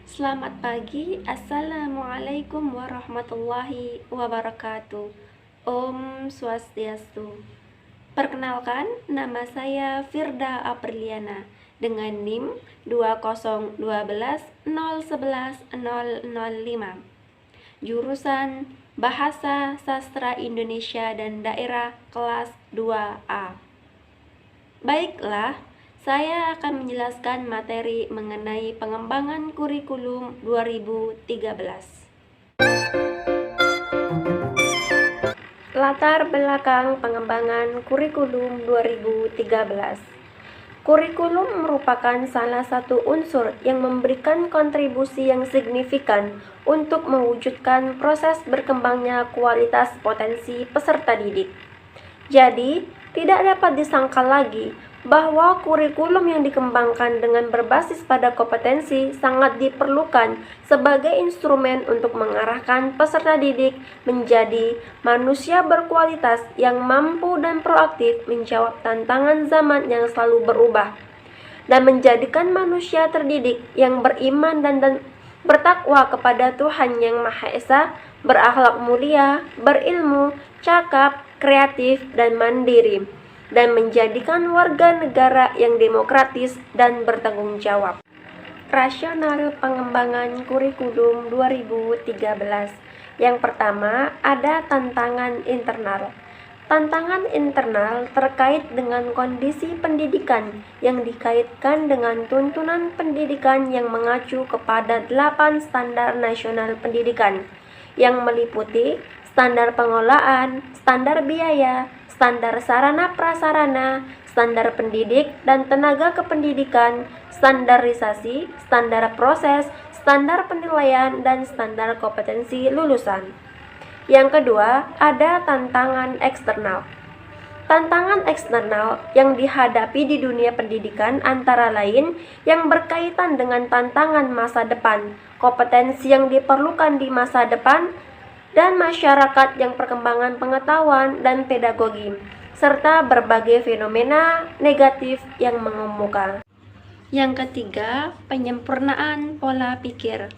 Selamat pagi, Assalamualaikum warahmatullahi wabarakatuh. Om Swastiastu. Perkenalkan, nama saya Firda Apriliana dengan NIM 20110110005. Jurusan Bahasa Sastra Indonesia dan Daerah kelas 2A. Baiklah, saya akan menjelaskan materi mengenai pengembangan kurikulum 2013. Latar belakang pengembangan kurikulum 2013. Kurikulum merupakan salah satu unsur yang memberikan kontribusi yang signifikan untuk mewujudkan proses berkembangnya kualitas potensi peserta didik. Jadi, tidak dapat disangkal lagi bahwa kurikulum yang dikembangkan dengan berbasis pada kompetensi sangat diperlukan sebagai instrumen untuk mengarahkan peserta didik menjadi manusia berkualitas yang mampu dan proaktif menjawab tantangan zaman yang selalu berubah, dan menjadikan manusia terdidik yang beriman dan bertakwa kepada Tuhan Yang Maha Esa, berakhlak mulia, berilmu, cakap, kreatif, dan mandiri, dan menjadikan warga negara yang demokratis dan bertanggung jawab. Rasional pengembangan kurikulum 2013. Yang pertama, ada tantangan internal. Tantangan internal terkait dengan kondisi pendidikan yang dikaitkan dengan tuntunan pendidikan yang mengacu kepada 8 standar nasional pendidikan yang meliputi standar pengelolaan, standar biaya, standar sarana prasarana, standar pendidik dan tenaga kependidikan, standarisasi, standar proses, standar penilaian, dan standar kompetensi lulusan. Yang kedua, ada tantangan eksternal. Tantangan eksternal yang dihadapi di dunia pendidikan antara lain yang berkaitan dengan tantangan masa depan, kompetensi yang diperlukan di masa depan, dan masyarakat yang perkembangan pengetahuan dan pedagogi, serta berbagai fenomena negatif yang mengemuka. Yang ketiga, penyempurnaan pola pikir.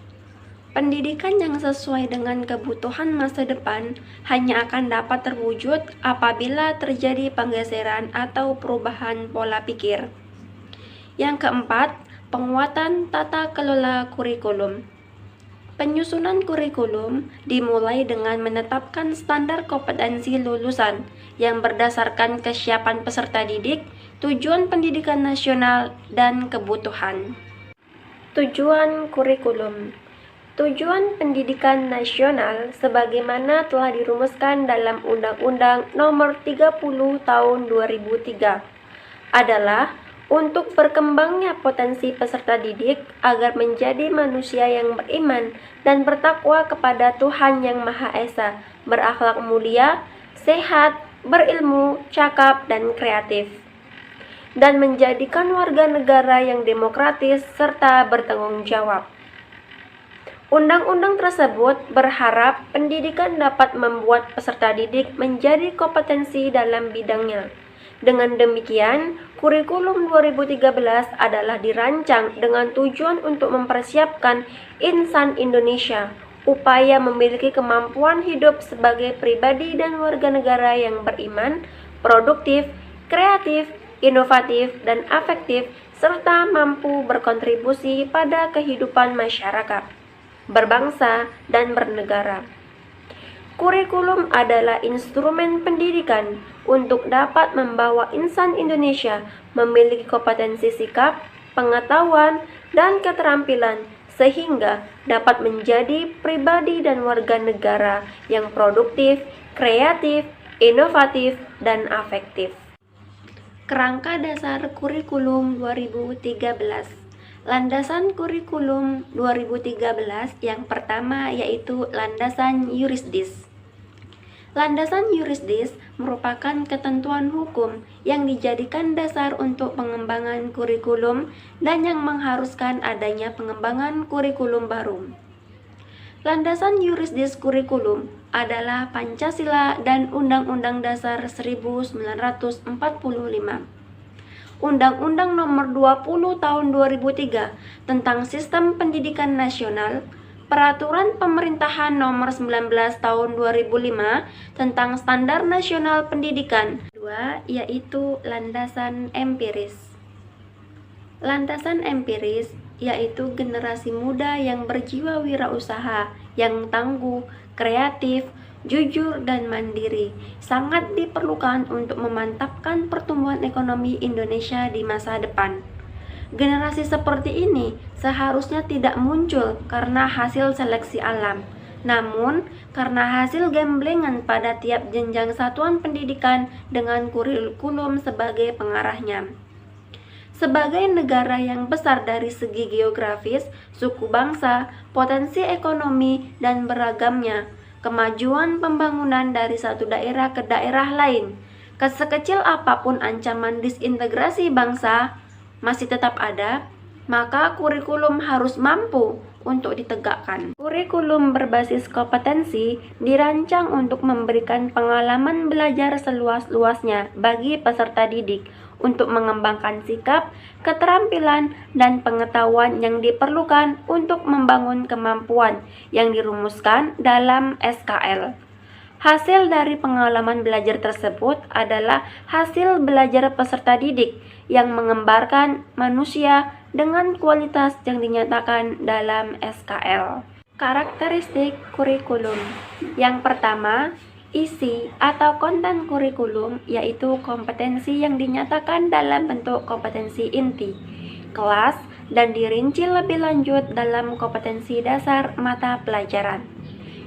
Pendidikan yang sesuai dengan kebutuhan masa depan hanya akan dapat terwujud apabila terjadi penggeseran atau perubahan pola pikir. Yang keempat, penguatan tata kelola kurikulum. Penyusunan kurikulum dimulai dengan menetapkan standar kompetensi lulusan yang berdasarkan kesiapan peserta didik, tujuan pendidikan nasional, dan kebutuhan. Tujuan kurikulum. Tujuan pendidikan nasional sebagaimana telah dirumuskan dalam Undang-Undang Nomor 30 Tahun 2003 adalah untuk berkembangnya potensi peserta didik agar menjadi manusia yang beriman dan bertakwa kepada Tuhan Yang Maha Esa, berakhlak mulia, sehat, berilmu, cakap, dan kreatif, dan menjadikan warga negara yang demokratis serta bertanggung jawab. Undang-undang tersebut berharap pendidikan dapat membuat peserta didik menjadi kompetensi dalam bidangnya. Dengan demikian, kurikulum 2013 adalah dirancang dengan tujuan untuk mempersiapkan insan Indonesia, upaya memiliki kemampuan hidup sebagai pribadi dan warga negara yang beriman, produktif, kreatif, inovatif, dan afektif, serta mampu berkontribusi pada kehidupan masyarakat, berbangsa, dan bernegara. Kurikulum adalah instrumen pendidikan untuk dapat membawa insan Indonesia memiliki kompetensi sikap, pengetahuan, dan keterampilan sehingga dapat menjadi pribadi dan warga negara yang produktif, kreatif, inovatif, dan afektif. Kerangka dasar kurikulum 2013. Landasan kurikulum 2013 yang pertama yaitu landasan yurisdis. Landasan yurisdis merupakan ketentuan hukum yang dijadikan dasar untuk pengembangan kurikulum dan yang mengharuskan adanya pengembangan kurikulum baru. Landasan yurisdis kurikulum adalah Pancasila dan Undang-Undang Dasar 1945. Undang-Undang Nomor 20 Tahun 2003 tentang Sistem Pendidikan Nasional, Peraturan Pemerintahan Nomor 19 Tahun 2005 tentang Standar Nasional Pendidikan. Kedua, yaitu landasan empiris. Landasan empiris yaitu generasi muda yang berjiwa wirausaha, yang tangguh, kreatif, jujur, dan mandiri, sangat diperlukan untuk memantapkan pertumbuhan ekonomi Indonesia di masa depan. Generasi seperti ini seharusnya tidak muncul karena hasil seleksi alam, namun karena hasil gamblengan pada tiap jenjang satuan pendidikan dengan kurikulum sebagai pengarahnya. Sebagai negara yang besar dari segi geografis, suku bangsa, potensi ekonomi, dan beragamnya, kemajuan pembangunan dari satu daerah ke daerah lain, sekecil apapun ancaman disintegrasi bangsa, masih tetap ada, maka kurikulum harus mampu untuk ditegakkan. Kurikulum berbasis kompetensi dirancang untuk memberikan pengalaman belajar seluas-luasnya bagi peserta didik untuk mengembangkan sikap, keterampilan, dan pengetahuan yang diperlukan untuk membangun kemampuan yang dirumuskan dalam SKL. Hasil dari pengalaman belajar tersebut adalah hasil belajar peserta didik yang mengembarkan manusia dengan kualitas yang dinyatakan dalam SKL. Karakteristik kurikulum. Yang pertama, isi atau konten kurikulum yaitu kompetensi yang dinyatakan dalam bentuk kompetensi inti, kelas, dan dirinci lebih lanjut dalam kompetensi dasar mata pelajaran.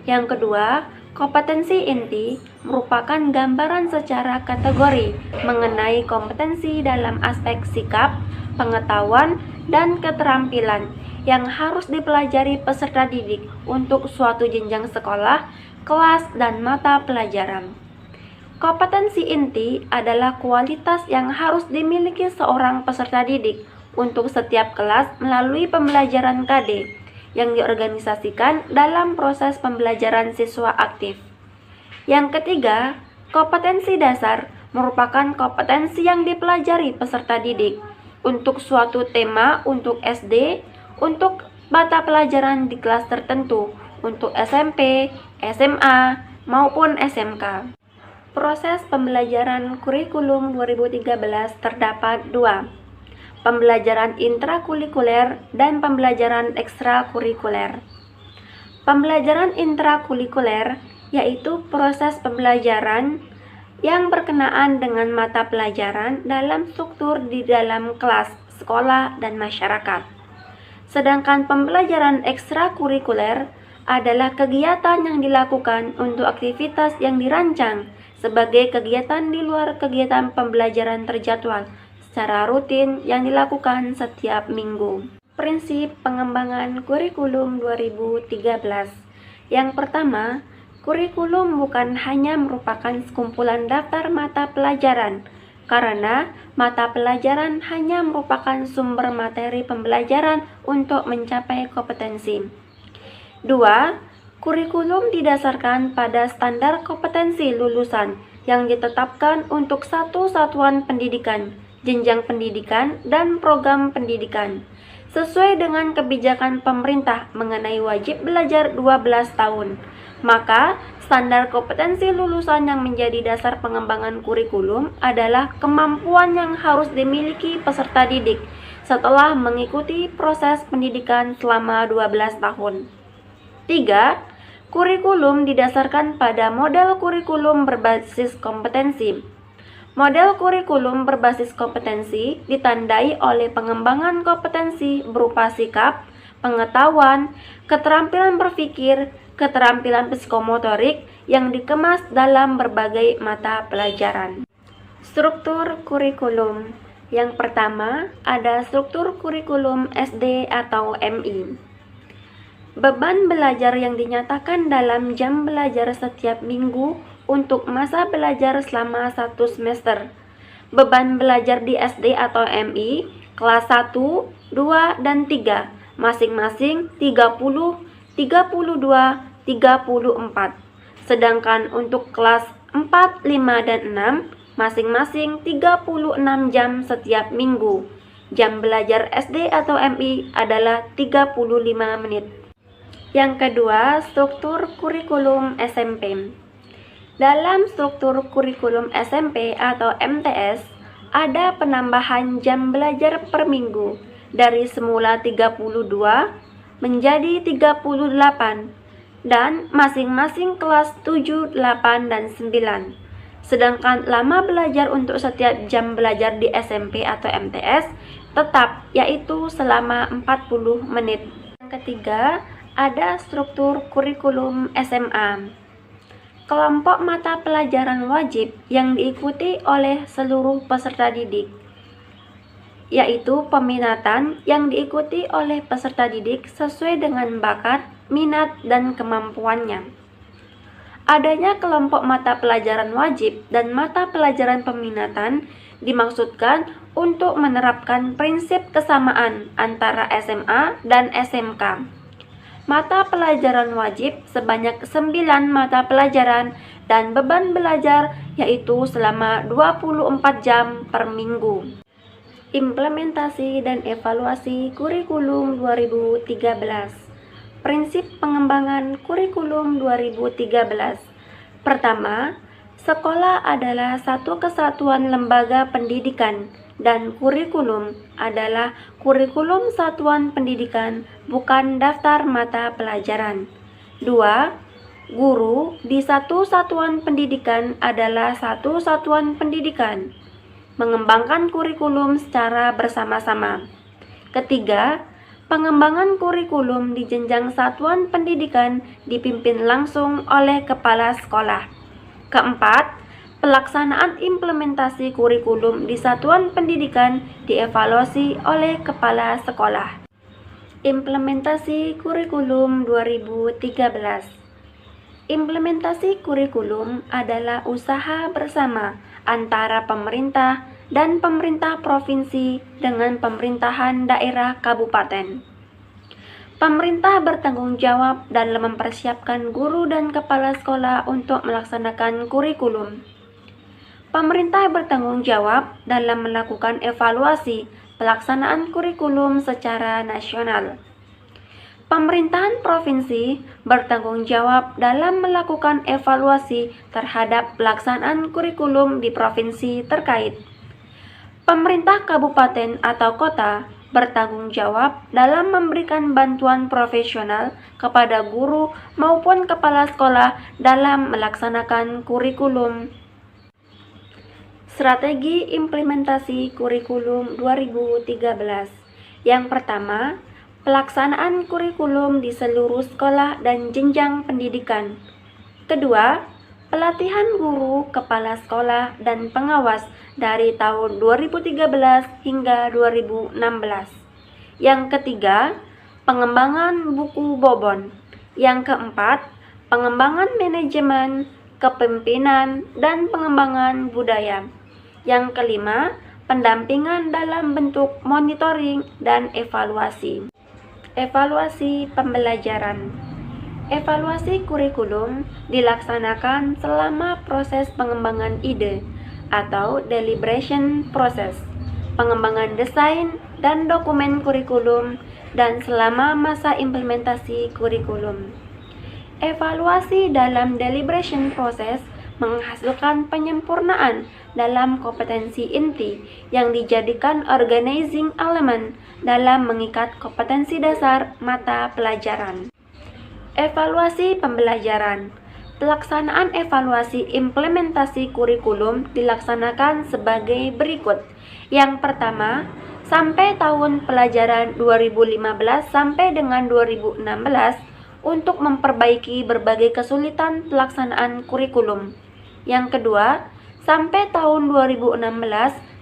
Yang kedua, kompetensi inti merupakan gambaran secara kategori mengenai kompetensi dalam aspek sikap, pengetahuan, dan keterampilan yang harus dipelajari peserta didik untuk suatu jenjang sekolah, kelas, dan mata pelajaran. Kompetensi inti adalah kualitas yang harus dimiliki seorang peserta didik untuk setiap kelas melalui pembelajaran KD yang diorganisasikan dalam proses pembelajaran siswa aktif. Yang ketiga, kompetensi dasar merupakan kompetensi yang dipelajari peserta didik untuk suatu tema untuk SD, untuk mata pelajaran di kelas tertentu, untuk SMP, SMA, maupun SMK. Proses pembelajaran kurikulum 2013 terdapat dua: pembelajaran intrakurikuler dan pembelajaran ekstrakurikuler. Pembelajaran intrakurikuler yaitu proses pembelajaran yang berkenaan dengan mata pelajaran dalam struktur di dalam kelas, sekolah, dan masyarakat. Sedangkan pembelajaran ekstrakurikuler adalah kegiatan yang dilakukan untuk aktivitas yang dirancang sebagai kegiatan di luar kegiatan pembelajaran terjadwal secara rutin yang dilakukan setiap minggu. Prinsip pengembangan kurikulum 2013. Yang pertama, kurikulum bukan hanya merupakan sekumpulan daftar mata pelajaran, karena mata pelajaran hanya merupakan sumber materi pembelajaran untuk mencapai kompetensi. 2. Kurikulum didasarkan pada standar kompetensi lulusan yang ditetapkan untuk satu satuan pendidikan, jenjang pendidikan, dan program pendidikan, sesuai dengan kebijakan pemerintah mengenai wajib belajar 12 tahun. Maka, standar kompetensi lulusan yang menjadi dasar pengembangan kurikulum adalah kemampuan yang harus dimiliki peserta didik setelah mengikuti proses pendidikan selama 12 tahun. 3. Kurikulum didasarkan pada model kurikulum berbasis kompetensi. Model kurikulum berbasis kompetensi ditandai oleh pengembangan kompetensi berupa sikap, pengetahuan, keterampilan berpikir, keterampilan psikomotorik yang dikemas dalam berbagai mata pelajaran. Struktur kurikulum. Yang pertama, ada struktur kurikulum SD atau MI. Beban belajar yang dinyatakan dalam jam belajar setiap minggu untuk masa belajar selama 1 semester. Beban belajar di SD atau MI kelas 1, 2, dan 3 masing-masing 30, 32, 34. Sedangkan untuk kelas 4, 5, dan 6 masing-masing 36 jam setiap minggu. Jam belajar SD atau MI adalah 35 menit. Yang kedua, struktur kurikulum SMP. Dalam struktur kurikulum SMP atau MTS, ada penambahan jam belajar per minggu dari semula 32 menjadi 38 dan masing-masing kelas 7, 8, dan 9. Sedangkan lama belajar untuk setiap jam belajar di SMP atau MTS tetap, yaitu selama 40 menit. Yang ketiga, ada struktur kurikulum SMA. Kelompok mata pelajaran wajib yang diikuti oleh seluruh peserta didik, yaitu peminatan yang diikuti oleh peserta didik sesuai dengan bakat, minat, dan kemampuannya. Adanya kelompok mata pelajaran wajib dan mata pelajaran peminatan dimaksudkan untuk menerapkan prinsip kesamaan antara SMA dan SMK. Mata pelajaran wajib sebanyak 9 mata pelajaran dan beban belajar yaitu selama 24 jam per minggu. Implementasi dan evaluasi kurikulum 2013. Prinsip pengembangan kurikulum 2013. Pertama, sekolah adalah satu kesatuan lembaga pendidikan dan kurikulum adalah kurikulum satuan pendidikan, bukan daftar mata pelajaran. 2. Guru di satu satuan pendidikan adalah satu satuan pendidikan. Mengembangkan kurikulum secara bersama-sama. Ketiga, pengembangan kurikulum di jenjang satuan pendidikan dipimpin langsung oleh kepala sekolah. Keempat, pelaksanaan implementasi kurikulum di satuan pendidikan dievaluasi oleh kepala sekolah. Implementasi kurikulum 2013. Implementasi kurikulum adalah usaha bersama antara pemerintah dan pemerintah provinsi dengan pemerintahan daerah kabupaten. Pemerintah bertanggung jawab dalam mempersiapkan guru dan kepala sekolah untuk melaksanakan kurikulum. Pemerintah bertanggung jawab dalam melakukan evaluasi pelaksanaan kurikulum secara nasional. Pemerintahan provinsi bertanggung jawab dalam melakukan evaluasi terhadap pelaksanaan kurikulum di provinsi terkait. Pemerintah kabupaten atau kota bertanggung jawab dalam memberikan bantuan profesional kepada guru maupun kepala sekolah dalam melaksanakan kurikulum. Strategi implementasi kurikulum 2013. Yang pertama, pelaksanaan kurikulum di seluruh sekolah dan jenjang pendidikan. Kedua, pelatihan guru, kepala sekolah, dan pengawas dari tahun 2013 hingga 2016. Yang ketiga, pengembangan buku bobon. Yang keempat, pengembangan manajemen, kepemimpinan, dan pengembangan budaya. Yang kelima, pendampingan dalam bentuk monitoring dan evaluasi. Evaluasi pembelajaran. Evaluasi kurikulum dilaksanakan selama proses pengembangan ide atau deliberation process, pengembangan desain dan dokumen kurikulum, dan selama masa implementasi kurikulum. Evaluasi dalam deliberation process menghasilkan penyempurnaan dalam kompetensi inti yang dijadikan organizing element dalam mengikat kompetensi dasar mata pelajaran. Evaluasi pembelajaran. Pelaksanaan evaluasi implementasi kurikulum dilaksanakan sebagai berikut. Yang pertama, sampai tahun pelajaran 2015 sampai dengan 2016 untuk memperbaiki berbagai kesulitan pelaksanaan kurikulum. Yang kedua, sampai tahun 2016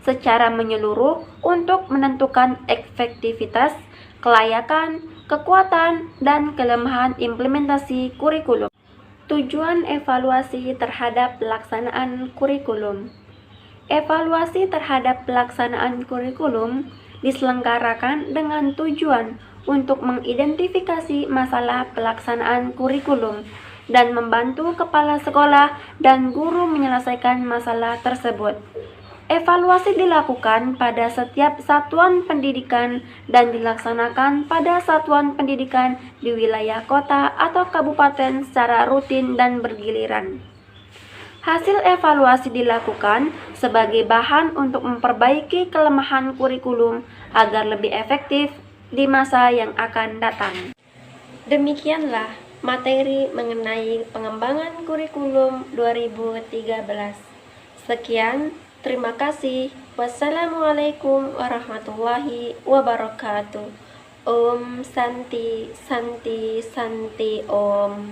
secara menyeluruh untuk menentukan efektivitas, kelayakan, kekuatan, dan kelemahan implementasi kurikulum. Tujuan evaluasi terhadap pelaksanaan kurikulum. Evaluasi terhadap pelaksanaan kurikulum diselenggarakan dengan tujuan untuk mengidentifikasi masalah pelaksanaan kurikulum dan membantu kepala sekolah dan guru menyelesaikan masalah tersebut. Evaluasi dilakukan pada setiap satuan pendidikan dan dilaksanakan pada satuan pendidikan di wilayah kota atau kabupaten secara rutin dan bergiliran. Hasil evaluasi dilakukan sebagai bahan untuk memperbaiki kelemahan kurikulum agar lebih efektif di masa yang akan datang. Demikianlah materi mengenai pengembangan kurikulum 2013. Sekian. Terima kasih. Wassalamualaikum warahmatullahi wabarakatuh. Om Santi Santi Santi Om.